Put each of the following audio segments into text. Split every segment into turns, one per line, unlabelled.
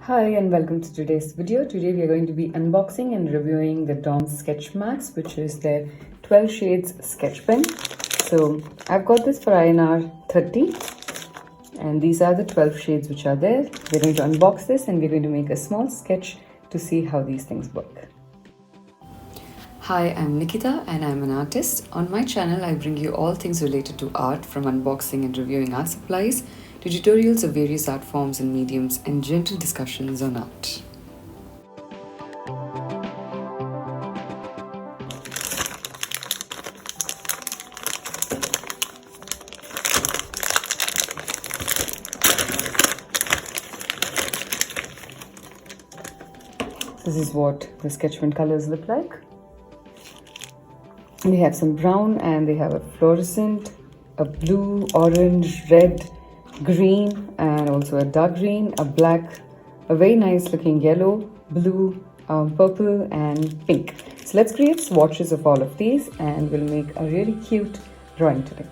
Hi and welcome to today's video. Today we are going to be unboxing and reviewing the DOMS Sketch Max, which is their 12 shades sketch pen. So I've got this for INR 30 and these are the 12 shades which are there. We're going to unbox this and we're going to make a small sketch to see how these things work. Hi, I'm Nikita and I'm an artist. On my channel, I bring you all things related to art, from unboxing and reviewing art supplies to tutorials of various art forms and mediums and gentle discussions on art. This is what the sketch pen colors look like. They have some brown and they have a fluorescent, a blue, orange, red, green, and also a dark green, a black, a very nice looking yellow, blue, purple, and pink. So let's create swatches of all of these and we'll make a really cute drawing today.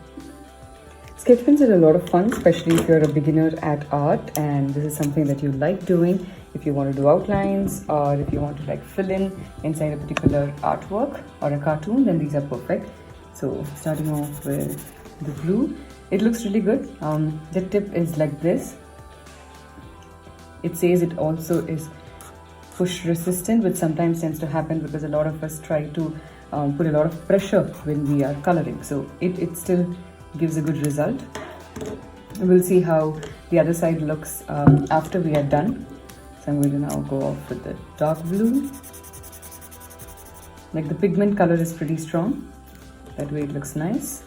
Sketch pens are a lot of fun, especially if you're a beginner at art and this is something that you like doing. If you want to do outlines or if you want to fill in inside a particular artwork or a cartoon, then these are perfect. So starting off with the blue, it looks really good. The tip is like this. It says it also is push resistant, which sometimes tends to happen because a lot of us try to put a lot of pressure when we are coloring. So it still gives a good result. We'll see how the other side looks after we are done. So I'm going to now go off with the dark blue. The pigment color is pretty strong. That way it looks nice.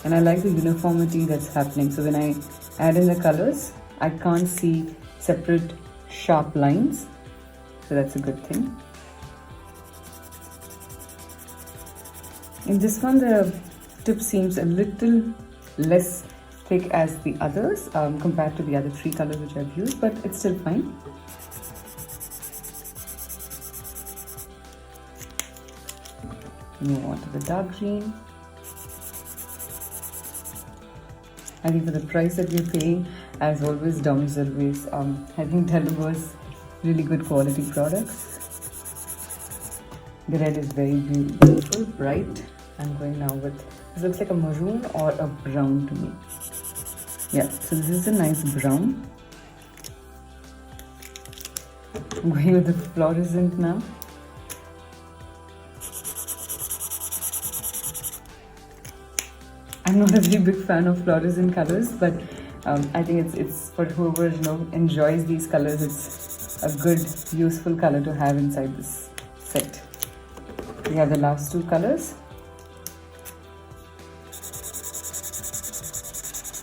And I like the uniformity that's happening. So when I add in the colors, I can't see separate sharp lines. So that's a good thing. In this one, the tip seems a little less thick as the others compared to the other three colors which I've used, but it's still fine. Move on to the dark green. I think for the price that we're paying, as always, DOMS always I think delivers really good quality products. The red is very beautiful, bright. I'm going now with, this looks like a maroon or a brown to me. Yeah, so this is a nice brown. I'm going with the fluorescent now. I'm not a very big fan of fluorescent colors, but I think it's for whoever enjoys these colors. It's a good, useful color to have inside this set. We have the last two colors.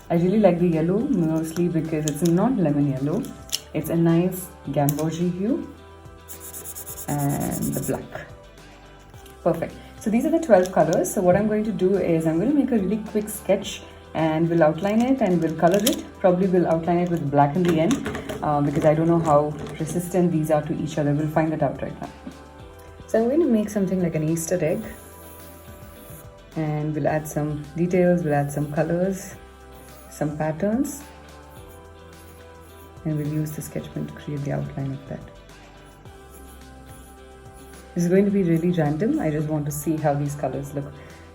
I really like the yellow mostly because it's not lemon yellow. It's a nice gamboge hue and the black. Perfect. So these are the 12 colors. So what I'm going to do is I'm going to make a really quick sketch and we'll outline it and we'll color it. Probably we'll outline it with black in the end because I don't know how resistant these are to each other. We'll find that out right now. So I'm going to make something like an Easter egg and we'll add some details, we'll add some colors, some patterns, and we'll use the sketch pen to create the outline of that. This is going to be really random. I just want to see how these colors look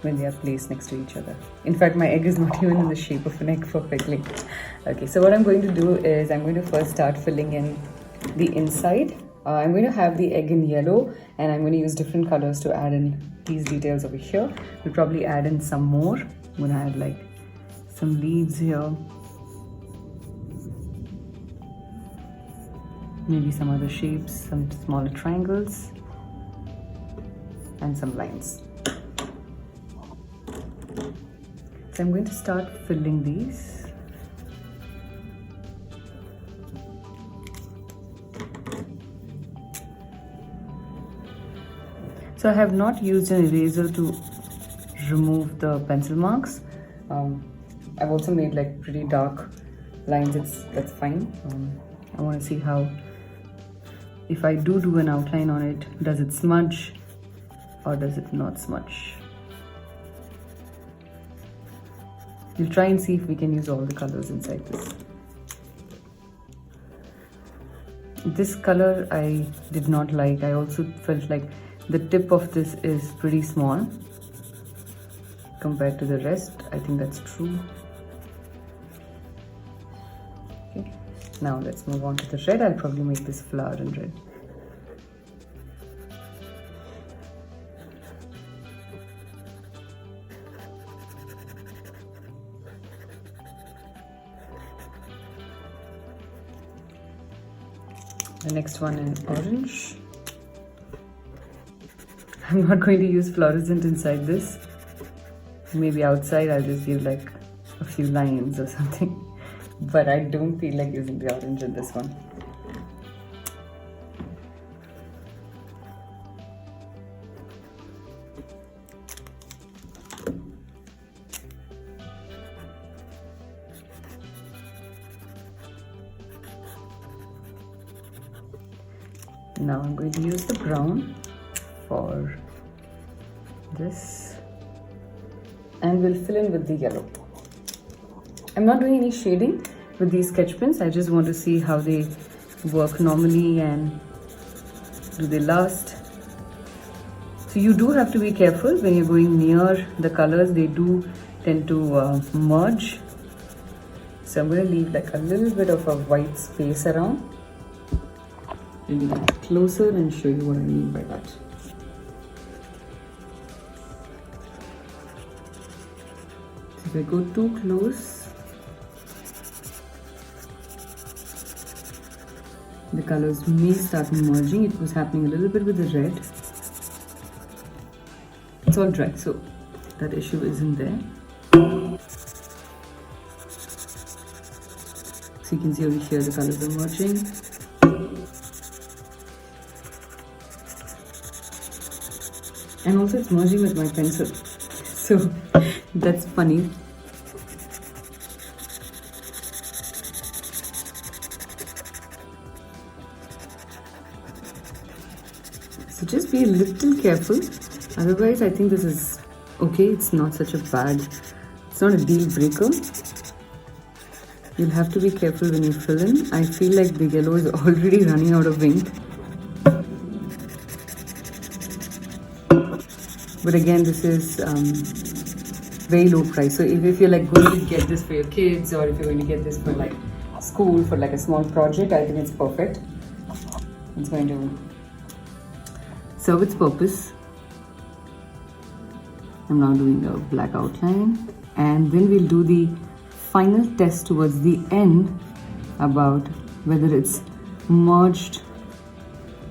when they are placed next to each other. In fact, my egg is not even in the shape of an egg perfectly. Okay, so what I'm going to do is I'm going to first start filling in the inside. I'm going to have the egg in yellow and I'm going to use different colors to add in these details over here. We'll probably add in some more. I'm going to add some leaves here, maybe some other shapes, some smaller triangles, and some lines. So I'm going to start filling these. So I have not used an eraser to remove the pencil marks. I've also made pretty dark lines. That's fine. I want to see how, if I do an outline on it, does it smudge or does it not smudge? We'll try and see if we can use all the colors inside this. this color I did not like. I also felt like the tip of this is pretty small compared to the rest. I think that's true. Okay, now let's move on to the red. I'll probably make this flower in red. The next one in orange. I'm not going to use fluorescent inside this. Maybe outside I'll just give like a few lines or something. But I don't feel like using the orange in this one. Now I'm going to use the brown for this, and we'll fill in with the yellow. I'm not doing any shading with these sketch pens. I just want to see how they work normally and do they last. So you do have to be careful when you're going near the colors. They do tend to merge. So I'm going to leave like a little bit of a white space around. Let me get closer and show you what I mean by that. So if I go too close, the colors may start merging. It was happening a little bit with the red. It's all dry, so that issue isn't there. So you can see over here the colors are merging. And also it's merging with my pencil, so that's funny. So just be a little careful, otherwise I think this is okay. It's not such a bad, it's not a deal breaker. You'll have to be careful when you fill in. I feel like the yellow is already running out of ink. But again, this is very low price. So if you're like going to get this for your kids, or if you're going to get this for like school for like a small project, I think it's perfect. It's going to serve its purpose. I'm now doing a black outline, and then we'll do the final test towards the end about whether it's merged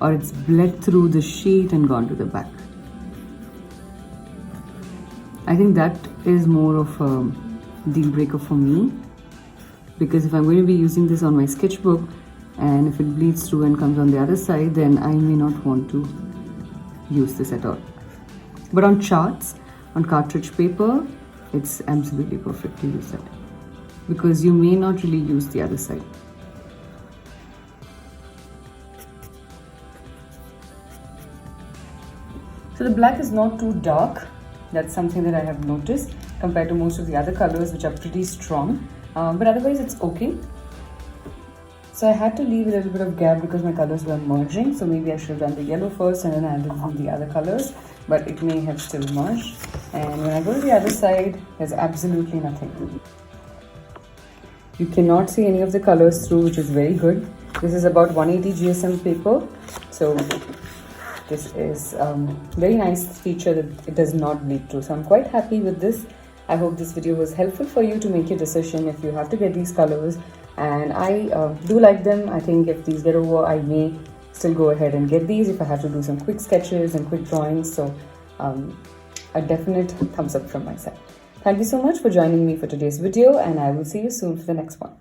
or it's bled through the sheet and gone to the back. I think that is more of a deal breaker for me, because if I'm going to be using this on my sketchbook and if it bleeds through and comes on the other side, then I may not want to use this at all. But on charts, on cartridge paper, it's absolutely perfect to use that, because you may not really use the other side. So the black is not too dark. That's something that I have noticed compared to most of the other colors, which are pretty strong. But otherwise it's okay. So I had to leave a little bit of gap because my colors were merging. So maybe I should have done the yellow first and then added the other colors. But it may have still merged. And when I go to the other side, there's absolutely nothing. You cannot see any of the colors through, which is very good. This is about 180 GSM paper. So this is very nice feature that it does not bleed through. So I'm quite happy with this. I hope this video was helpful for you to make your decision if you have to get these colors. And I do like them. I think if these get over, I may still go ahead and get these if I have to do some quick sketches and quick drawings. So a definite thumbs up from my side. Thank you so much for joining me for today's video, and I will see you soon for the next one.